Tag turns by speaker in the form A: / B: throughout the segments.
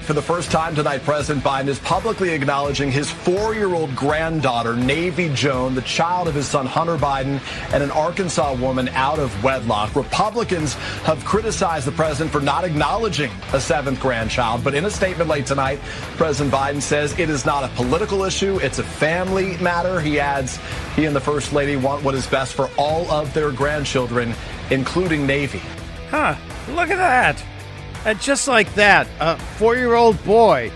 A: For the first time tonight, President Biden is publicly acknowledging his 4-year-old granddaughter, Navy Joan, the child of his son Hunter Biden and an Arkansas woman out of wedlock. Republicans have criticized the president for not acknowledging a 7th grandchild. But in a statement late tonight, President Biden says it is not a political issue. It's a family matter. He adds he and the First Lady want what is best for all of their grandchildren, including Navy.
B: Look at that. And just like that, a 4-year-old boy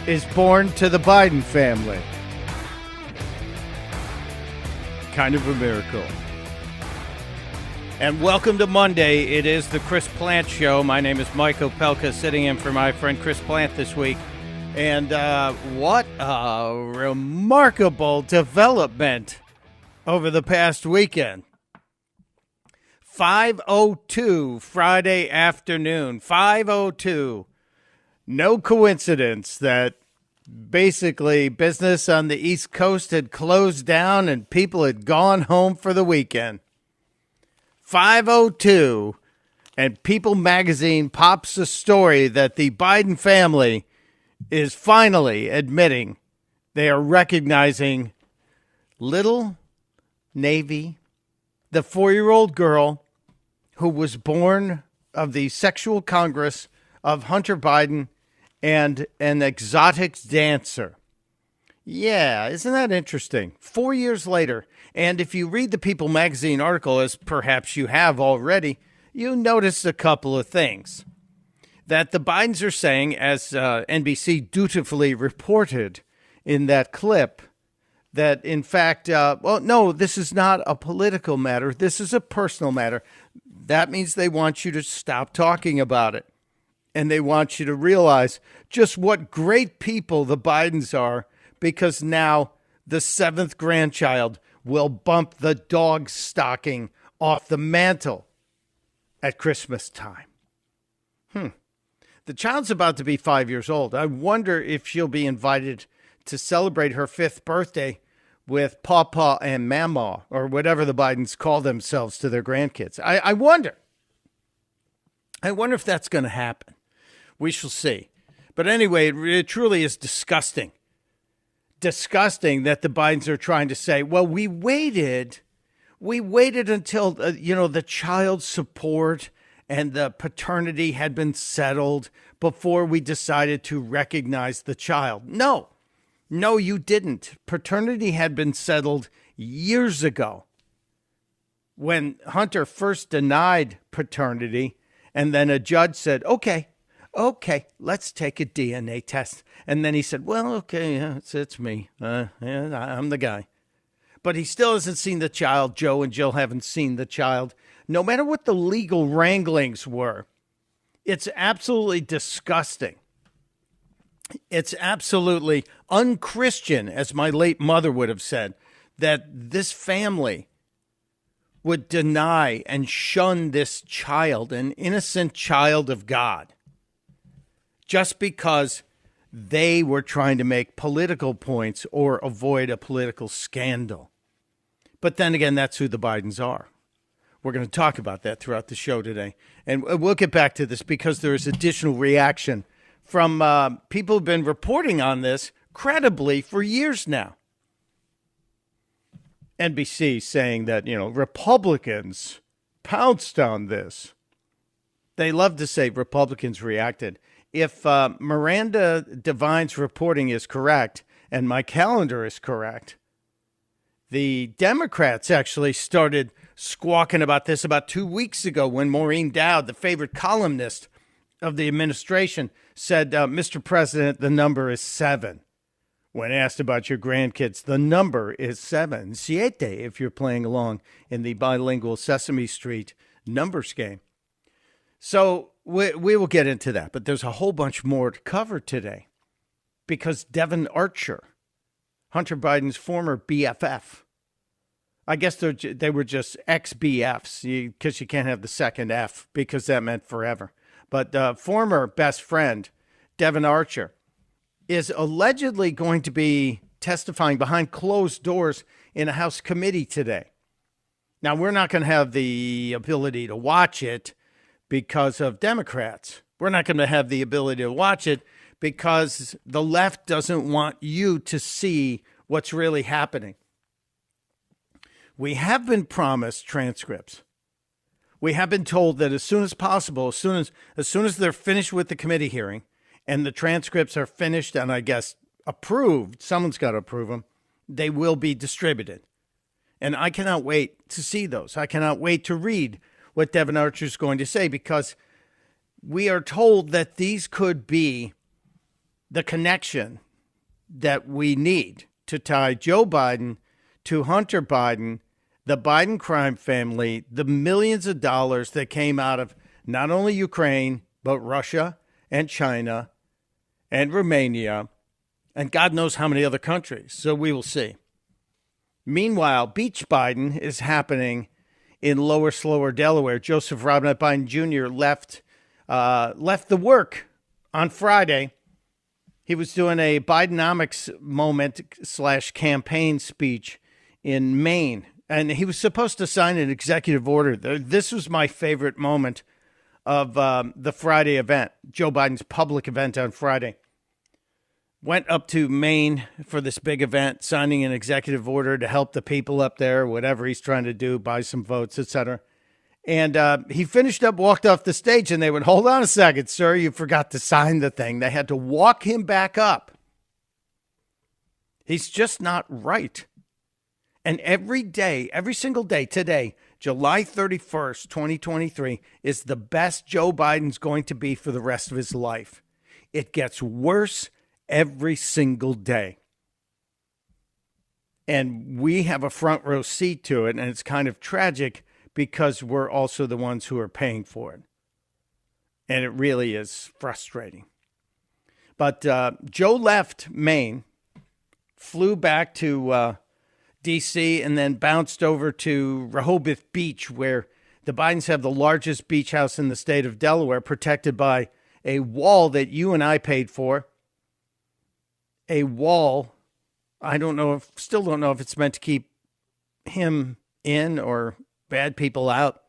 B: is born to the Biden family. Kind of a miracle. And welcome to Monday. It is the Chris Plant Show. My name is Mike Opelka, sitting in for my friend Chris Plant this week. And what a remarkable development over the past weekend. 5:02 Friday afternoon, 5:02. No coincidence that basically business on the East Coast had closed down and people had gone home for the weekend. 5:02, and People magazine pops a story that the Biden family is finally admitting they are recognizing little Navy, the 4-year-old girl who was born of the sexual congress of Hunter Biden and an exotic dancer. Yeah, isn't that interesting? 4 years later, and if you read the People magazine article, as perhaps you have already, you notice a couple of things. That the Bidens are saying, as NBC dutifully reported in that clip, that in fact, no, this is not a political matter. This is a personal matter. That means they want you to stop talking about it. And they want you to realize just what great people the Bidens are, because now the 7th grandchild will bump the dog stocking off the mantle at Christmas time. The child's about to be 5 years old. I wonder if she'll be invited to celebrate her 5th birthday with Pawpaw and Mamaw, or whatever the Bidens call themselves to their grandkids. I wonder. I wonder if that's going to happen. We shall see. But anyway, it truly is disgusting. Disgusting that the Bidens are trying to say, well, we waited until, the child support and the paternity had been settled before we decided to recognize the child. No, you didn't. Paternity had been settled years ago when Hunter first denied paternity, and then a judge said, okay, let's take a DNA test. And then he said, well, okay, yeah, it's me. I'm the guy. But he still hasn't seen the child. Joe and Jill haven't seen the child. No matter what the legal wranglings were, it's absolutely disgusting. It's absolutely unchristian, as my late mother would have said, that this family would deny and shun this child, an innocent child of God, just because they were trying to make political points or avoid a political scandal. But then again, that's who the Bidens are. We're going to talk about that throughout the show today. And we'll get back to this because there is additional reaction from people who've been reporting on this credibly for years now. NBC saying that, Republicans pounced on this. They love to say Republicans reacted. If Miranda Devine's reporting is correct and my calendar is correct, the Democrats actually started squawking about this about 2 weeks ago when Maureen Dowd, the favorite columnist of the administration, said, Mr. President, the number is 7. When asked about your grandkids, the number is 7. Siete, if you're playing along in the bilingual Sesame Street numbers game. So we will get into that, but there's a whole bunch more to cover today because Devon Archer, Hunter Biden's former BFF, I guess they were just ex-BFs because you can't have the second F because that meant forever. But former best friend, Devon Archer, is allegedly going to be testifying behind closed doors in a House committee today. Now, we're not going to have the ability to watch it because of Democrats. We're not going to have the ability to watch it because the left doesn't want you to see what's really happening. We have been promised transcripts. We have been told that as soon as possible, as soon as they're finished with the committee hearing and the transcripts are finished and I guess approved, someone's got to approve them, they will be distributed. And I cannot wait to see those. I cannot wait to read what Devin Archer is going to say, because we are told that these could be the connection that we need to tie Joe Biden to Hunter Biden, the Biden crime family, the millions of dollars that came out of not only Ukraine, but Russia and China and Romania and God knows how many other countries. So we will see. Meanwhile, Beach Biden is happening in Lower Slower, Delaware. Joseph Robinette Biden Jr. left the work on Friday. He was doing a Bidenomics moment / campaign speech in Maine, and he was supposed to sign an executive order. This was my favorite moment of the Friday event, Joe Biden's public event on Friday. Went up to Maine for this big event, signing an executive order to help the people up there, whatever he's trying to do, buy some votes, etc. And he finished up, walked off the stage, and they went, "Hold on a second, sir, you forgot to sign the thing." They had to walk him back up. He's just not right. And every day, every single day today, July 31st, 2023, is the best Joe Biden's going to be for the rest of his life. It gets worse every single day. And we have a front row seat to it, and it's kind of tragic because we're also the ones who are paying for it. And it really is frustrating. But Joe left Maine, flew back to D.C., and then bounced over to Rehoboth Beach, where the Bidens have the largest beach house in the state of Delaware, protected by a wall that you and I paid for. A wall, still don't know if it's meant to keep him in or bad people out.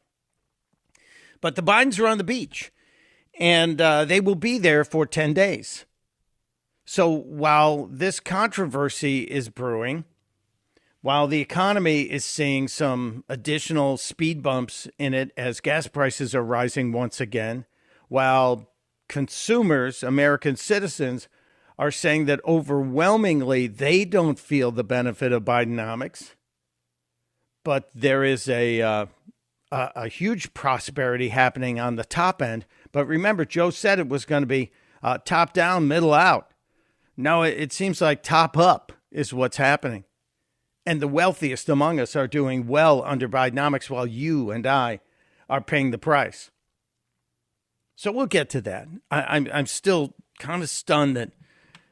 B: But the Bidens are on the beach, and they will be there for 10 days. So while this controversy is brewing, while the economy is seeing some additional speed bumps in it as gas prices are rising once again, while consumers, American citizens, are saying that overwhelmingly they don't feel the benefit of Bidenomics, but there is a huge prosperity happening on the top end. But remember, Joe said it was going to be top down, middle out. No, it seems like top up is what's happening. And the wealthiest among us are doing well under Bidenomics, while you and I are paying the price. So we'll get to that. I'm still kind of stunned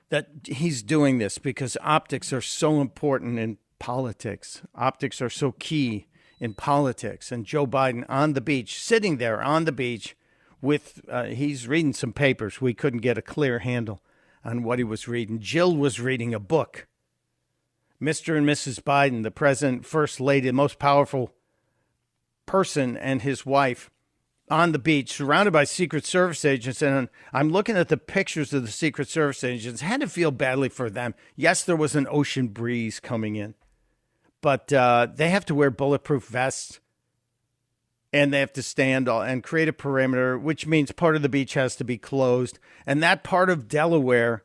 B: that he's doing this, because optics are so important in politics. Optics are so key in politics. And Joe Biden on the beach, sitting there on the beach with, he's reading some papers. We couldn't get a clear handle on what he was reading. Jill was reading a book. Mr. and Mrs. Biden, the president, first lady, the most powerful person, and his wife on the beach, surrounded by Secret Service agents. And I'm looking at the pictures of the Secret Service agents. I had to feel badly for them. Yes, there was an ocean breeze coming in, but they have to wear bulletproof vests, and they have to stand and create a perimeter, which means part of the beach has to be closed. And that part of Delaware,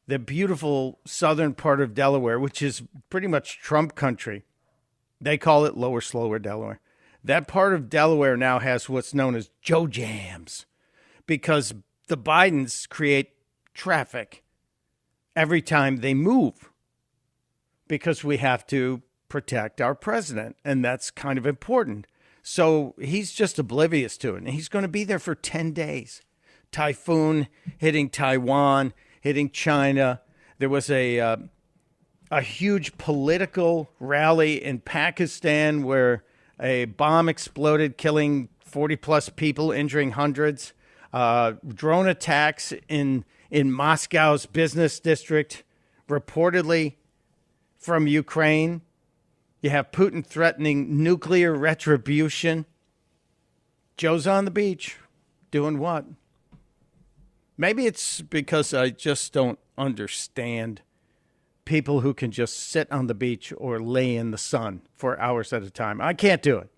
B: the beautiful southern part of Delaware, which is pretty much Trump country, they call it Lower Slower Delaware. That part of Delaware now has what's known as Joe Jams, because the Bidens create traffic every time they move, because we have to protect our president, and that's kind of important. So he's just oblivious to it, and he's going to be there for 10 days. Typhoon hitting Taiwan, hitting China. There was a huge political rally in Pakistan where a bomb exploded, killing 40-plus people, injuring hundreds. Drone attacks in Moscow's business district, reportedly from Ukraine. You have Putin threatening nuclear retribution. Joe's on the beach. Doing what? Maybe it's because I just don't understand people who can just sit on the beach or lay in the sun for hours at a time. I can't do it.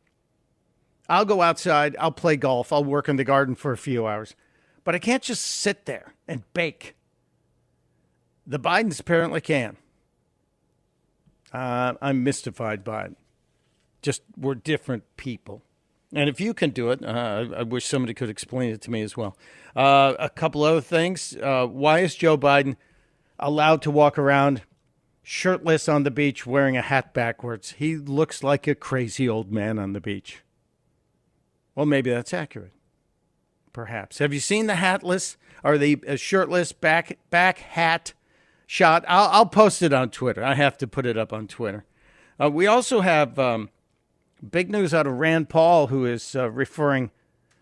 B: I'll go outside, I'll play golf, I'll work in the garden for a few hours, but I can't just sit there and bake. The Bidens apparently can. I'm mystified by it. Just, we're different people. And if you can do it, I wish somebody could explain it to me as well. A couple other things. Why is Joe Biden allowed to walk around shirtless on the beach wearing a hat backwards? He looks like a crazy old man on the beach. Well, maybe that's accurate. Perhaps. Have you seen the hatless or the shirtless back hat shot? I'll post it on Twitter. I have to put it up on Twitter. We also have big news out of Rand Paul, who is referring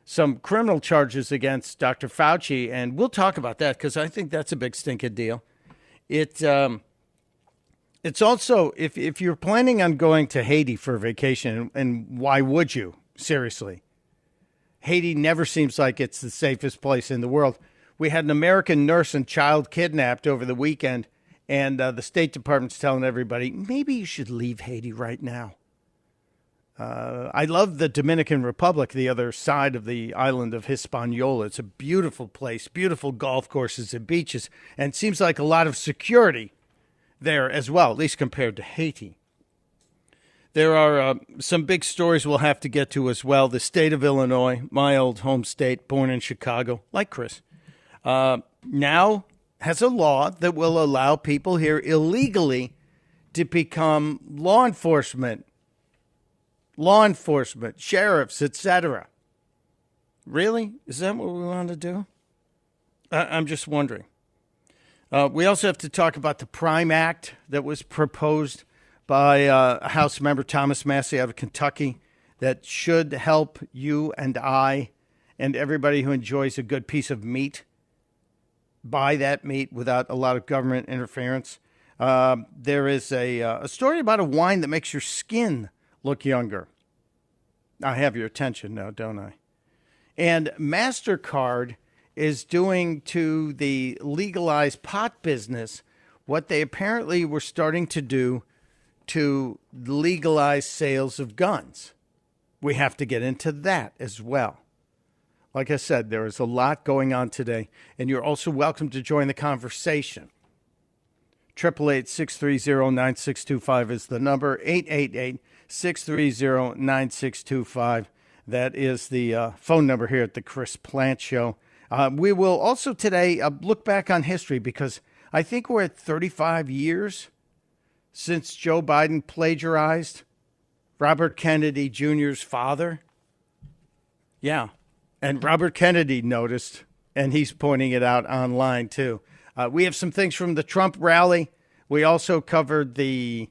B: some criminal charges against Dr. Fauci, and we'll talk about that because I think that's a big stinking deal. It's also, if you're planning on going to Haiti for a vacation, and why would you? Seriously. Haiti never seems like it's the safest place in the world. We had an American nurse and child kidnapped over the weekend, and the State Department's telling everybody, maybe you should leave Haiti right now. I love the Dominican Republic, the other side of the island of Hispaniola. It's a beautiful place, beautiful golf courses and beaches, and seems like a lot of security there as well, at least compared to Haiti. There are some big stories we'll have to get to as well. The state of Illinois, my old home state, born in Chicago, like Chris, now has a law that will allow people here illegally to become law enforcement, sheriffs, etc. Really? Is that what we want to do? I'm just wondering. We also have to talk about the Prime Act that was proposed by House member Thomas Massey out of Kentucky that should help you and I and everybody who enjoys a good piece of meat buy that meat without a lot of government interference. There is a story about a wine that makes your skin look younger. I have your attention now, don't I? And MasterCard is doing to the legalized pot business what they apparently were starting to do to legalize sales of guns. We have to get into that as well. Like I said, there is a lot going on today, and you're also welcome to join the conversation. 888-630-9625 is the number. 888-630-9625. That is the phone number here at the Chris Plant Show. We will also today look back on history because I think we're at 35 years since Joe Biden plagiarized Robert Kennedy Jr.'s father. Yeah, and Robert Kennedy noticed, and he's pointing it out online too. We have some things from the Trump rally. We also covered the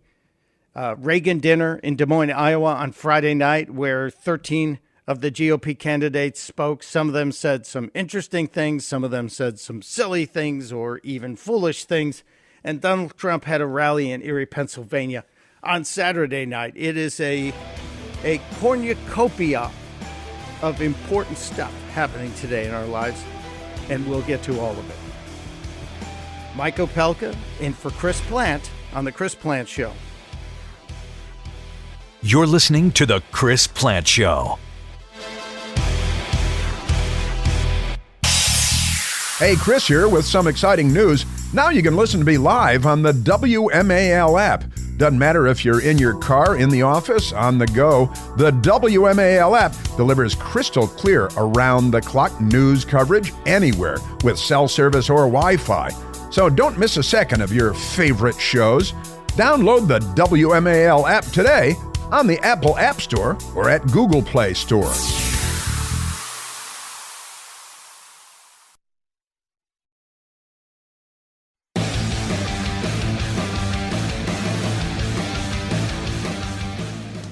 B: Reagan dinner in Des Moines, Iowa on Friday night, where 13 of the GOP candidates spoke. Some of them said some interesting things. Some of them said some silly things or even foolish things. And Donald Trump had a rally in Erie, Pennsylvania on Saturday night. It is a cornucopia of important stuff happening today in our lives, and we'll get to all of it. Mike Opelka in for Chris Plant on The Chris Plant Show.
C: You're listening to The Chris Plant Show.
D: Hey, Chris here with some exciting news. Now you can listen to me live on the WMAL app. Doesn't matter if you're in your car, in the office, on the go. The WMAL app delivers crystal clear around-the-clock news coverage anywhere with cell service or Wi-Fi. So don't miss a second of your favorite shows. Download the WMAL app today on the Apple App Store or at Google Play Store.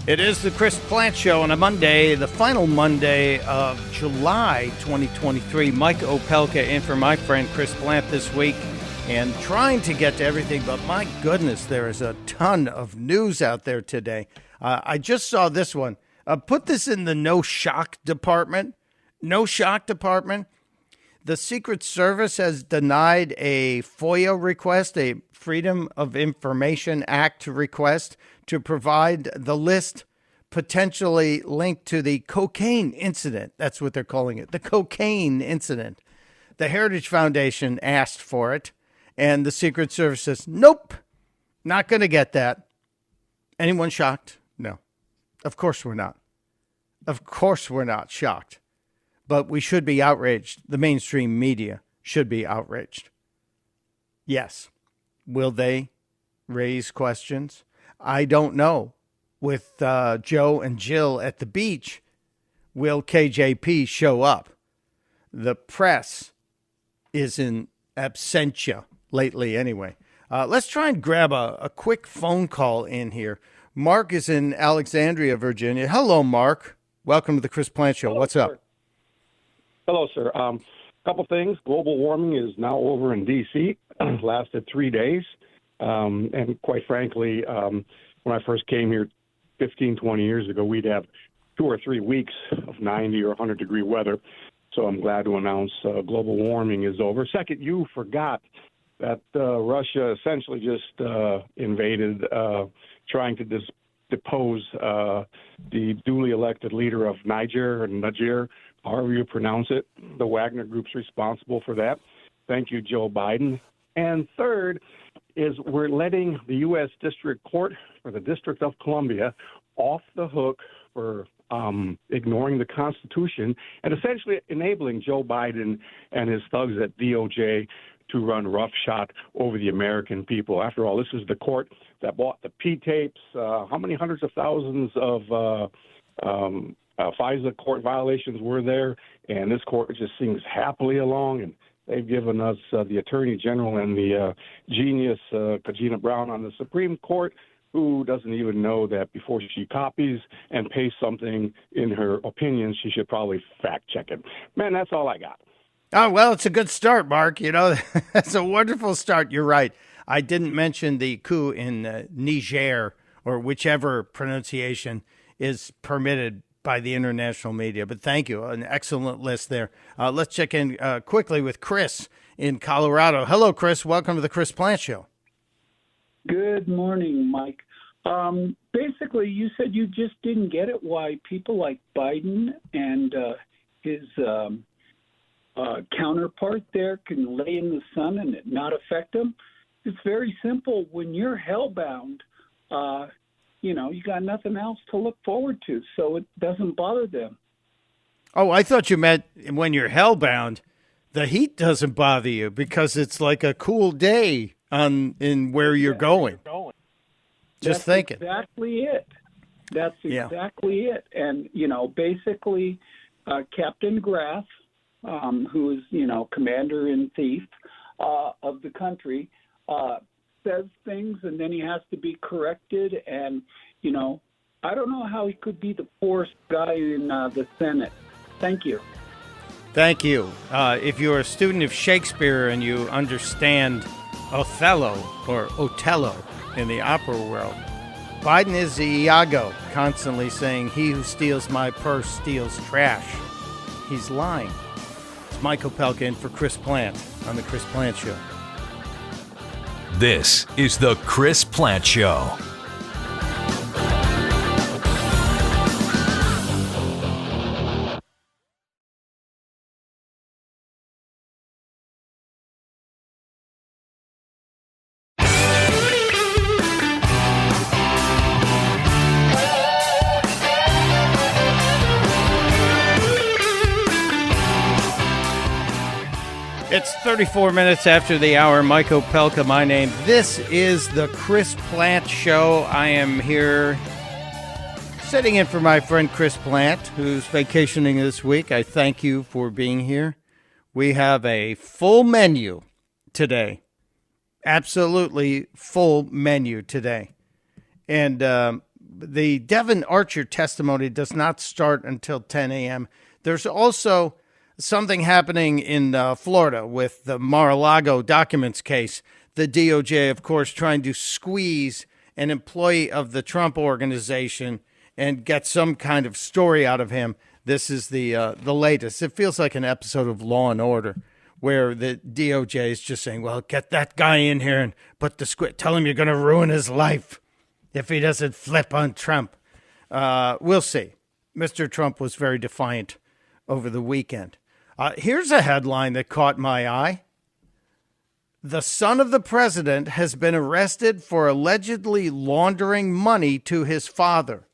B: It is the Chris Plant Show on a Monday, the final Monday of July 2023. Mike Opelka in for my friend Chris Plant this week and trying to get to everything, but my goodness, there is a ton of news out there today. I just saw this one. Put this in the no shock department. No shock department. The Secret Service has denied a FOIA request, a Freedom of Information Act request, to provide the list potentially linked to the cocaine incident. That's what they're calling it, the cocaine incident. The Heritage Foundation asked for it, and the Secret Service says, nope, not going to get that. Anyone shocked? No. Of course we're not. Of course we're not shocked. But we should be outraged. The mainstream media should be outraged. Yes. Will they raise questions? I don't know. With Joe and Jill at the beach, will KJP show up? The press is in absentia lately anyway. Let's try and grab a quick phone call in here. Mark is in Alexandria, Virginia. Hello, Mark. Welcome to the Chris Plant Show.
E: Hello,
B: What's
E: sir.
B: up?
E: Hello, sir. Couple things. Global warming is now over in D.C. Lasted 3 days. And quite frankly, when I first came here 15, 20 years ago, we'd have 2 or 3 weeks of 90 or 100-degree weather. So I'm glad to announce global warming is over. Second, you forgot that Russia essentially just invaded, trying to depose the duly elected leader of Niger, however you pronounce it. The Wagner Group's responsible for that. Thank you, Joe Biden. And third is we're letting the U.S. District Court for the District of Columbia off the hook for ignoring the Constitution and essentially enabling Joe Biden and his thugs at DOJ to run roughshod over the American people. After all, this is the court that bought the P-tapes. How many hundreds of thousands of FISA court violations were there? And this court just sings happily along, and they've given us the Attorney General and the genius Kajina Brown on the Supreme Court, who doesn't even know that before she copies and pastes something in her opinion, she should probably fact-check it. Man, that's all I got.
B: Oh, well, it's a good start, Mark. You know, that's a wonderful start. You're right. I didn't mention the coup in Niger, or whichever pronunciation is permitted by the international media. But thank you. An excellent list there. Let's check in quickly with Chris in Colorado. Hello, Chris. Welcome to the Chris Plant Show.
F: Good morning, Mike. Basically, you said you just didn't get it why people like Biden and his counterpart there can lay in the sun and it not affect them. It's very simple. When you're hellbound, you got nothing else to look forward to, so it doesn't bother them.
B: Oh, I thought you meant when you're hellbound, the heat doesn't bother you because it's like a cool day in where you're going. Just thinking.
F: Exactly it. That's exactly it. And, basically Captain Graff, who is, commander-in-chief of the country, says things and then he has to be corrected. And, I don't know how he could be the poorest guy in the Senate. Thank you.
B: Thank you. If you're a student of Shakespeare and you understand Othello or Otello in the opera world, Biden is Iago, constantly saying, "He who steals my purse steals trash." He's lying. It's Mike Opelka in for Chris Plant on the Chris Plant Show.
C: This is the Chris Plant Show.
B: It's 34 minutes after the hour. Mike Opelka, my name. This is the Chris Plant Show. I am here sitting in for my friend Chris Plant, who's vacationing this week. I thank you for being here. We have a full menu today. Absolutely full menu today. And the Devin Archer testimony does not start until 10 a.m. There's also something happening in Florida with the Mar-a-Lago documents case. The DOJ, of course, trying to squeeze an employee of the Trump organization and get some kind of story out of him This is the latest. It feels like an episode of Law and Order, where the DOJ is just saying, "Well, get that guy in here and tell him you're going to ruin his life if he doesn't flip on Trump." We'll see. Mr. Trump was very defiant over the weekend. Here's a headline that caught my eye. The son of the president has been arrested for allegedly laundering money to his father.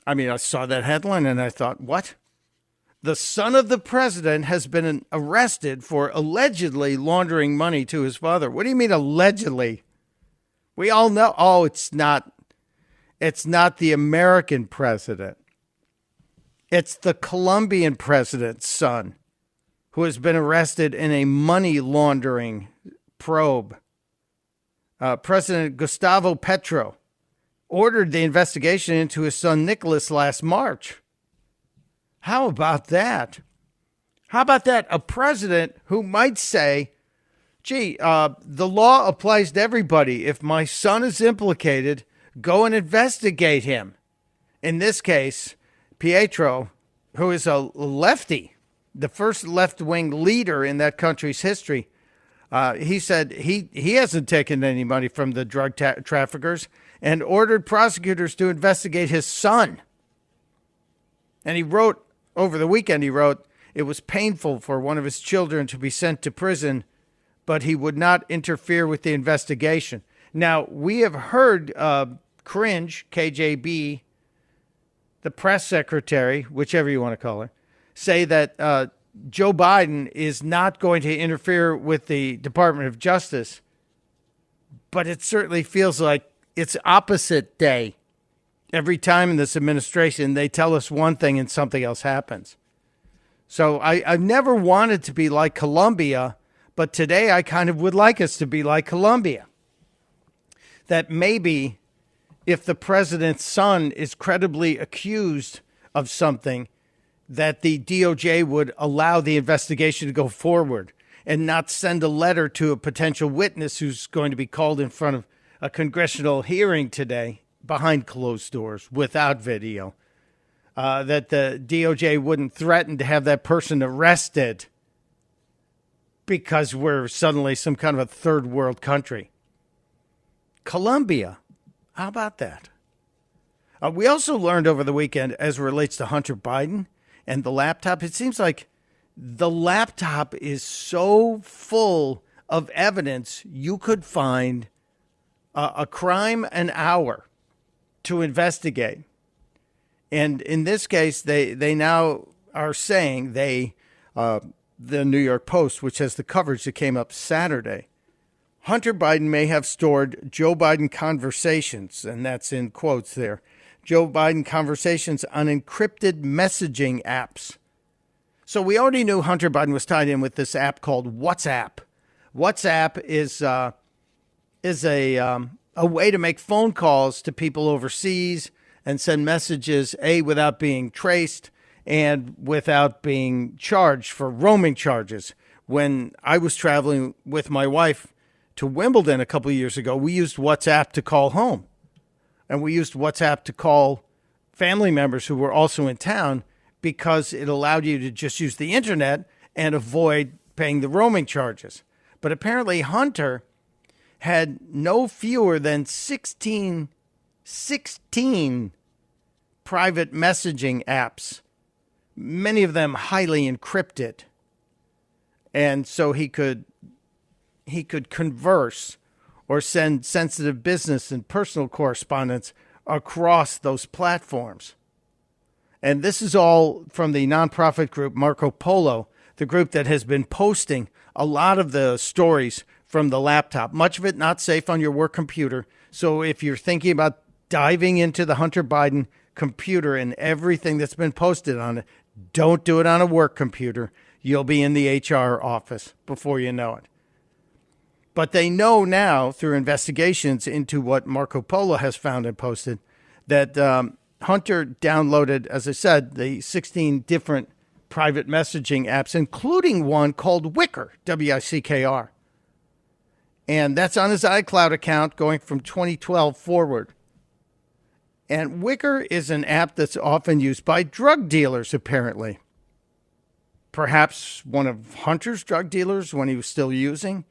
B: I mean, I saw that headline and I thought, what? The son of the president has been arrested for allegedly laundering money to his father. What do you mean allegedly? We all know, it's not the American president. It's the Colombian president's son who has been arrested in a money laundering probe. President Gustavo Petro ordered the investigation into his son Nicholas last March. How about that? How about that? A president who might say, gee, the law applies to everybody. If my son is implicated, go and investigate him. In this case, Pietro, who is a lefty, the first left-wing leader in that country's history, he said he hasn't taken any money from the drug traffickers and ordered prosecutors to investigate his son. And he wrote, over the weekend, it was painful for one of his children to be sent to prison, but he would not interfere with the investigation. Now, we have heard Cringe, KJB, the press secretary, whichever you want to call her, say that Joe Biden is not going to interfere with the Department of Justice, but it certainly feels like it's opposite day. Every time in this administration, they tell us one thing and something else happens. So I've never wanted to be like Colombia, but today I kind of would like us to be like Colombia. That maybe if the president's son is credibly accused of something, that the DOJ would allow the investigation to go forward and not send a letter to a potential witness who's going to be called in front of a congressional hearing today behind closed doors without video, that the DOJ wouldn't threaten to have that person arrested because we're suddenly some kind of a third world country. Colombia, how about that? We also learned over the weekend, as it relates to Hunter Biden and the laptop, it seems like the laptop is so full of evidence you could find a crime an hour to investigate. And in this case, they now are saying the New York Post, which has the coverage that came up Saturday, Hunter Biden may have stored Joe Biden conversations, and that's in quotes there, Joe Biden conversations on encrypted messaging apps. So we already knew Hunter Biden was tied in with this app called WhatsApp. WhatsApp is a way to make phone calls to people overseas and send messages, without being traced and without being charged for roaming charges. When I was traveling with my wife to Wimbledon a couple of years ago, we used WhatsApp to call home. And we used WhatsApp to call family members who were also in town because it allowed you to just use the internet and avoid paying the roaming charges. But apparently Hunter had no fewer than 16 private messaging apps, many of them highly encrypted. And so he could converse or send sensitive business and personal correspondence across those platforms. And this is all from the nonprofit group Marco Polo, the group that has been posting a lot of the stories from the laptop, much of it not safe on your work computer. So if you're thinking about diving into the Hunter Biden computer and everything that's been posted on it, don't do it on a work computer. You'll be in the HR office before you know it. But they know now through investigations into what Marco Polo has found and posted that Hunter downloaded, as I said, the 16 different private messaging apps, including one called Wickr, W-I-C-K-R. And that's on his iCloud account going from 2012 forward. And Wicker is an app that's often used by drug dealers, apparently. Perhaps one of Hunter's drug dealers, when he was still using,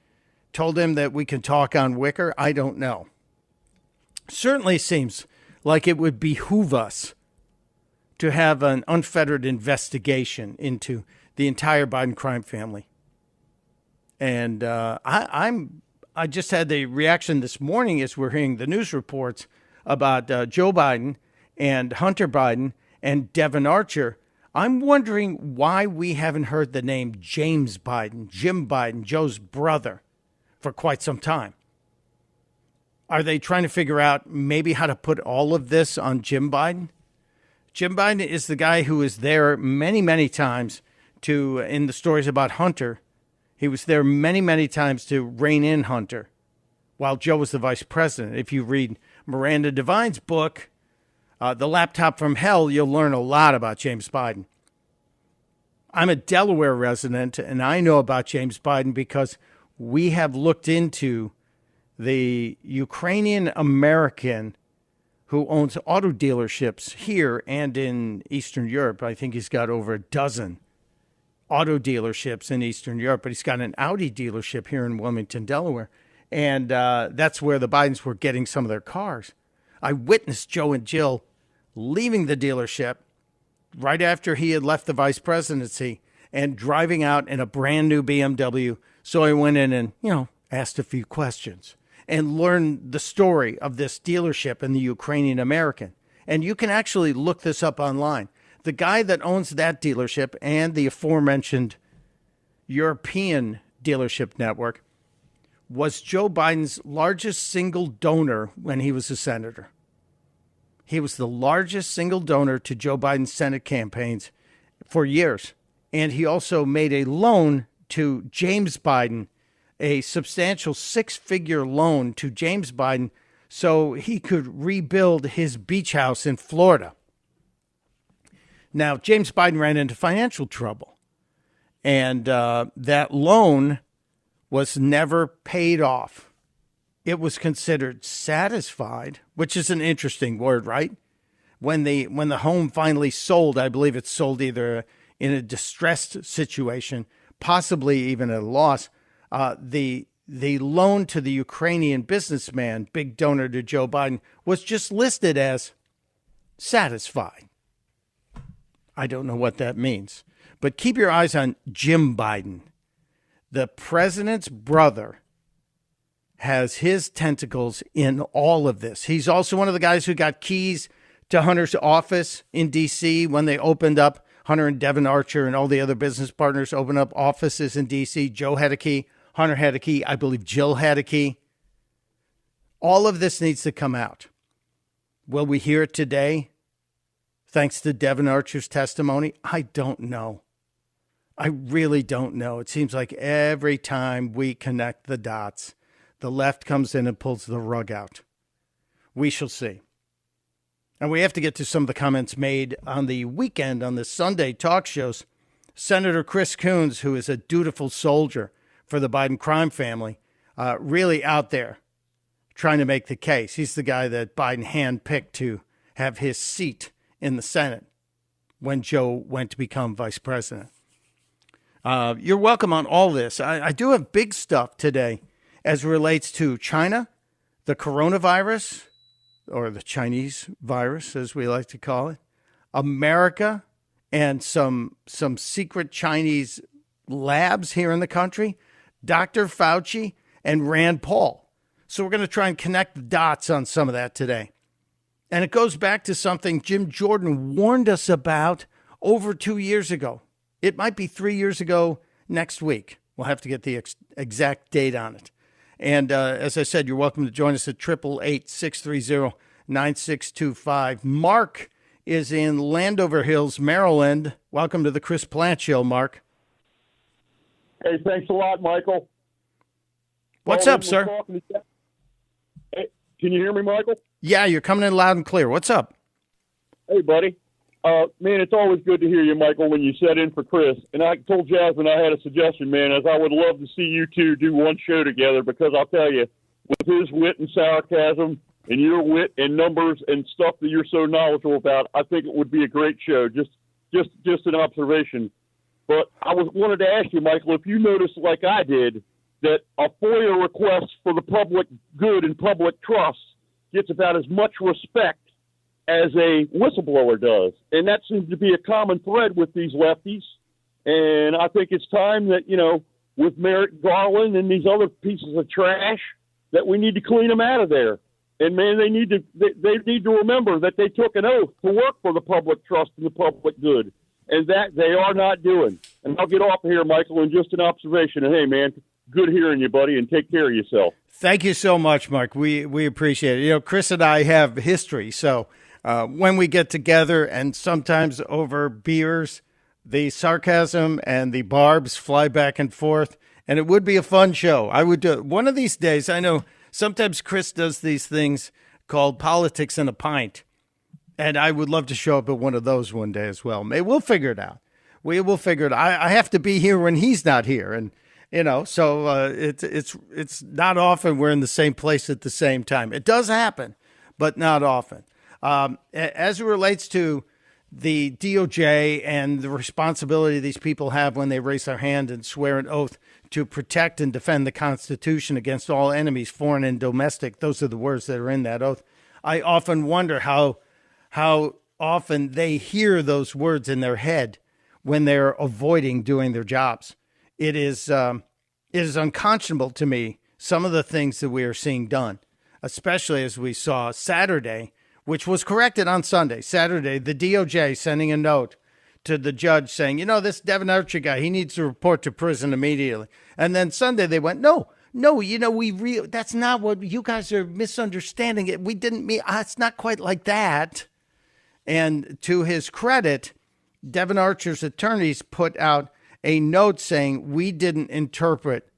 B: told him that we can talk on Wicker. I don't know. Certainly seems like it would behoove us to have an unfettered investigation into the entire Biden crime family. And I just had the reaction this morning as we're hearing the news reports about Joe Biden and Hunter Biden and Devin Archer. I'm wondering why we haven't heard the name James Biden, Jim Biden, Joe's brother, for quite some time. Are they trying to figure out maybe how to put all of this on Jim Biden? Jim Biden is the guy who was there many, many times in the stories about Hunter. He was there many, many times to rein in Hunter while Joe was the vice president. If you read Miranda Devine's book, The Laptop from Hell, you'll learn a lot about James Biden. I'm a Delaware resident, and I know about James Biden because we have looked into the Ukrainian American who owns auto dealerships here and in Eastern Europe. I think he's got over a dozen auto dealerships in Eastern Europe, but he's got an Audi dealership here in Wilmington, Delaware. And that's where the Bidens were getting some of their cars. I witnessed Joe and Jill leaving the dealership right after he had left the vice presidency and driving out in a brand new BMW. So I went in and, asked a few questions and learned the story of this dealership and the Ukrainian American. And you can actually look this up online. The guy that owns that dealership and the aforementioned European dealership network was Joe Biden's largest single donor when he was a senator. He was the largest single donor to Joe Biden's Senate campaigns for years. And he also made a loan to James Biden, a substantial six-figure loan to James Biden so he could rebuild his beach house in Florida. Now, James Biden ran into financial trouble, and that loan was never paid off. It was considered satisfied, which is an interesting word, right? When the home finally sold, I believe it sold either in a distressed situation, possibly even at a loss. The loan to the Ukrainian businessman, big donor to Joe Biden, was just listed as satisfied. I don't know what that means. But keep your eyes on Jim Biden. The president's brother has his tentacles in all of this. He's also one of the guys who got keys to Hunter's office in D.C. when they opened up. Hunter and Devin Archer and all the other business partners opened up offices in D.C. Joe had a key. Hunter had a key. I believe Jill had a key. All of this needs to come out. Will we hear it today? Thanks to Devin Archer's testimony? I don't know. I really don't know. It seems like every time we connect the dots, the left comes in and pulls the rug out. We shall see. And we have to get to some of the comments made on the weekend on the Sunday talk shows. Senator Chris Coons, who is a dutiful soldier for the Biden crime family, really out there trying to make the case. He's the guy that Biden handpicked to have his seat in the Senate when Joe went to become vice president. You're welcome on all this. I do have big stuff today as it relates to China, the coronavirus, or the Chinese virus, as we like to call it, America, and some secret Chinese labs here in the country, Dr. Fauci, and Rand Paul. So we're going to try and connect the dots on some of that today. And it goes back to something Jim Jordan warned us about over 2 years ago. It might be 3 years ago next week. We'll have to get the exact date on it. And as I said, you're welcome to join us at 888-630-9625. Mark is in Landover Hills, Maryland. Welcome to the Chris Plant Show, Mark.
G: Hey, thanks a lot, Michael.
B: What's up, sir?
G: Hey, can you hear me, Michael?
B: Yeah, you're coming in loud and clear. What's up?
G: Hey, buddy. Man, it's always good to hear you, Michael, when you set in for Chris. And I told Jasmine I had a suggestion, man, as I would love to see you two do one show together, because I'll tell you, with his wit and sarcasm, and your wit and numbers and stuff that you're so knowledgeable about, I think it would be a great show. Just an observation. But I wanted to ask you, Michael, if you noticed, like I did, that a FOIA request for the public good and public trust gets about as much respect as a whistleblower does. And that seems to be a common thread with these lefties. And I think it's time that, with Merrick Garland and these other pieces of trash, that we need to clean them out of there. And, man, they need to remember that they took an oath to work for the public trust and the public good, and that they are not doing. And I'll get off of here, Michael, and just an observation. And, hey, man, good hearing you, buddy, and take care of yourself.
B: Thank you so much, Mark. We appreciate it. Chris and I have history, so when we get together and sometimes over beers, the sarcasm and the barbs fly back and forth, and it would be a fun show. I would do it. One of these days, I know sometimes Chris does these things called Politics in a Pint, and I would love to show up at one of those one day as well. Maybe we'll figure it out. We will figure it out. I have to be here when he's not here, and so it's not often we're in the same place at the same time. It does happen, but not often. As it relates to the DOJ and the responsibility these people have when they raise their hand and swear an oath to protect and defend the Constitution against all enemies, foreign and domestic. Those are the words that are in that oath. I often wonder how often they hear those words in their head when they're avoiding doing their jobs. It is unconscionable to me, some of the things that we are seeing done, especially as we saw Saturday, which was corrected on Sunday. Saturday, the DOJ sending a note to the judge saying, this Devin Archer guy, he needs to report to prison immediately. And then Sunday they went, no, that's not what you guys are misunderstanding it. We didn't mean, it's not quite like that. And to his credit, Devin Archer's attorneys put out a note saying we didn't interpret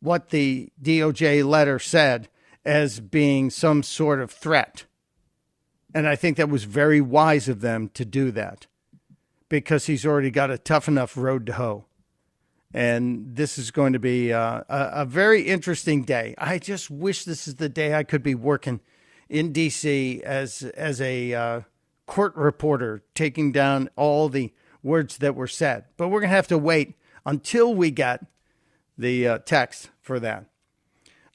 B: what the DOJ letter said as being some sort of threat. And I think that was very wise of them to do that because he's already got a tough enough road to hoe. And this is going to be a very interesting day. I just wish this is the day I could be working in D.C. as a court reporter, taking down all the words that were said. But we're going to have to wait until we get the text for that.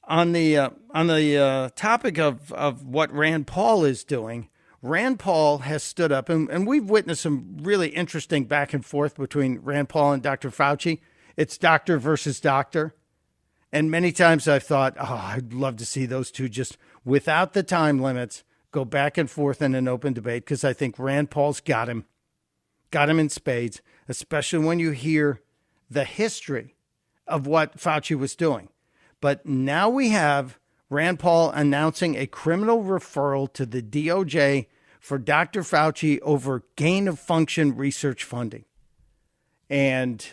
B: On the topic of what Rand Paul is doing, Rand Paul has stood up, and we've witnessed some really interesting back and forth between Rand Paul and Dr. Fauci. It's doctor versus doctor. And many times I've thought, I'd love to see those two just without the time limits go back and forth in an open debate, because I think Rand Paul's got him in spades, especially when you hear the history of what Fauci was doing. But now we have Rand Paul announcing a criminal referral to the DOJ for Dr. Fauci over gain of function research funding. And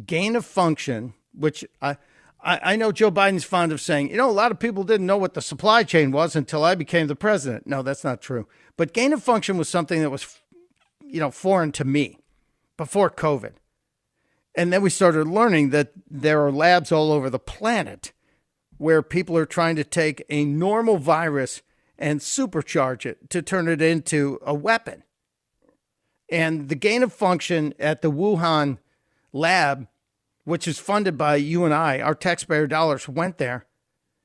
B: gain of function, which I know Joe Biden's fond of saying, a lot of people didn't know what the supply chain was until I became the president. No, that's not true. But gain of function was something that was, foreign to me before COVID. And then we started learning that there are labs all over the planet where people are trying to take a normal virus and supercharge it to turn it into a weapon. And the gain of function at the Wuhan lab, which is funded by you and I, our taxpayer dollars went there,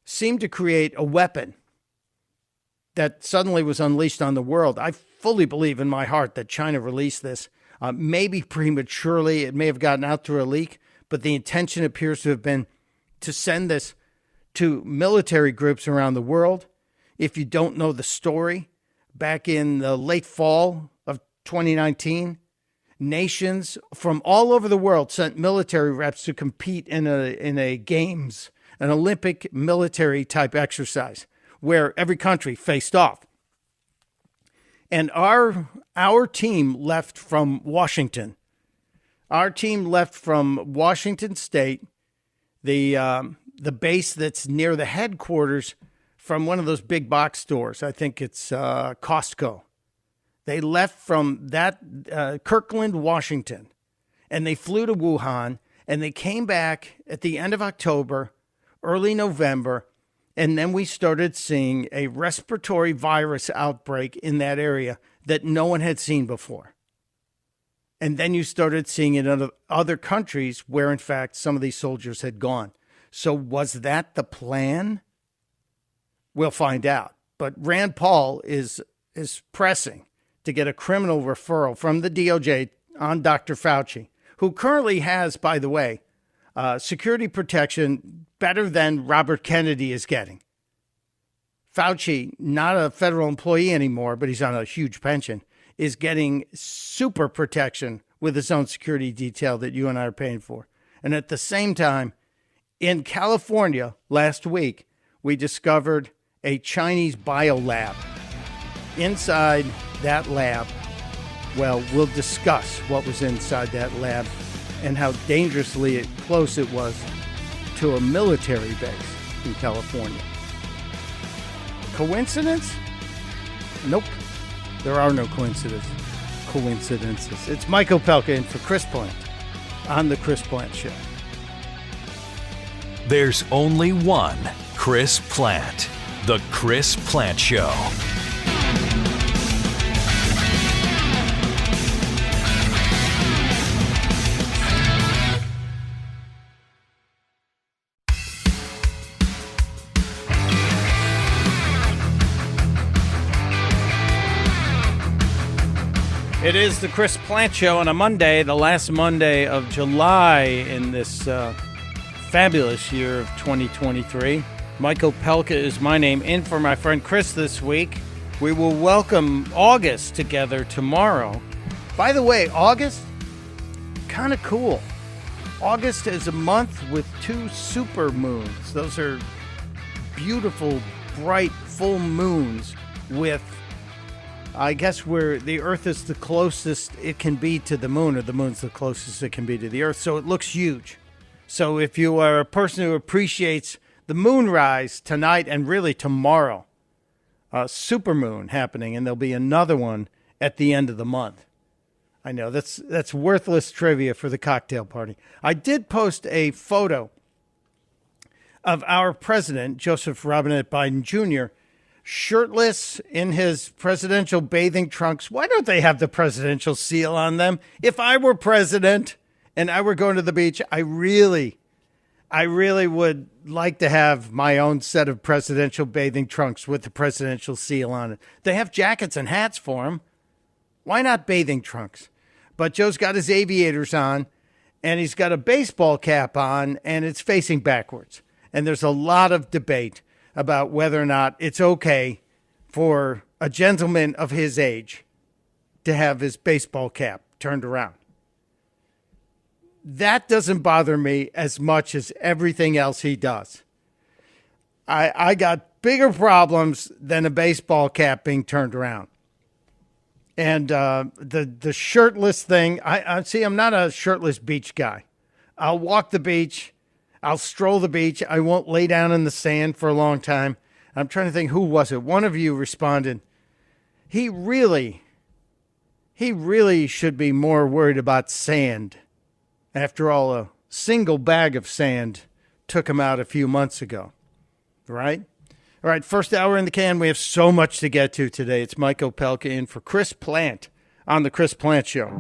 B: seemed to create a weapon that suddenly was unleashed on the world. I fully believe in my heart that China released this, maybe prematurely. It may have gotten out through a leak, but the intention appears to have been to send this to military groups around the world. If you don't know the story, back in the late fall of 2019, nations from all over the world sent military reps to compete in a games, an Olympic military type exercise where every country faced off. And our team left from Washington. Our team left from Washington State, the base that's near the headquarters, from one of those big box stores. I think it's Costco. They left from that Kirkland, Washington, and they flew to Wuhan, and they came back at the end of October, early November, And then we started seeing a respiratory virus outbreak in that area that no one had seen before. And then you started seeing it in other countries where, in fact, some of these soldiers had gone. So was that the plan? We'll find out. But Rand Paul is pressing to get a criminal referral from the DOJ on Dr. Fauci, who currently has, by the way, security protection better than Robert Kennedy is getting. Fauci, not a federal employee anymore, but he's on a huge pension, is getting super protection with his own security detail that you and I are paying for. And at the same time, in California last week, we discovered a Chinese biolab. Inside that lab, well, we'll discuss what was inside that lab and how dangerously close it was to a military base in California. Coincidence? Nope. There are no coincidences. It's Mike Opelka in for Chris Plant on The Chris Plant Show.
C: There's only one Chris Plant. The Chris Plant Show.
B: It is the Chris Plant Show on a Monday, the last Monday of July in this fabulous year of 2023. Mike Opelka is my name, in for my friend Chris this week. We will welcome August together tomorrow. By the way, August, kind of cool. August is a month with 2 super moons. Those are beautiful, bright, full moons with, I guess, where the Earth is the closest it can be to the moon, or the moon's the closest it can be to the Earth. So it looks huge. So if you are a person who appreciates the moonrise tonight and really tomorrow, a supermoon happening, and there'll be another one at the end of the month. I know that's worthless trivia for the cocktail party. I did post a photo of our president, Joseph Robinette Biden Jr., shirtless in his presidential bathing trunks. Why don't they have the presidential seal on them? If I were president and I were going to the beach, I really would like to have my own set of presidential bathing trunks with the presidential seal on it. They have jackets and hats for them. Why not bathing trunks? But Joe's got his aviators on, and he's got a baseball cap on, and it's facing backwards. And there's a lot of debate about whether or not it's okay for a gentleman of his age to have his baseball cap turned around. That doesn't bother me as much as everything else he does. I got bigger problems than a baseball cap being turned around. And the shirtless thing, I'm not a shirtless beach guy. I'll walk the beach. I'll stroll the beach. I won't lay down in the sand for a long time. I'm trying to think, who was it? One of you responded, he really should be more worried about sand. After all, a single bag of sand took him out a few months ago, right? All right, first hour in the can. We have so much to get to today. It's Mike Opelka in for Chris Plant on The Chris Plant Show.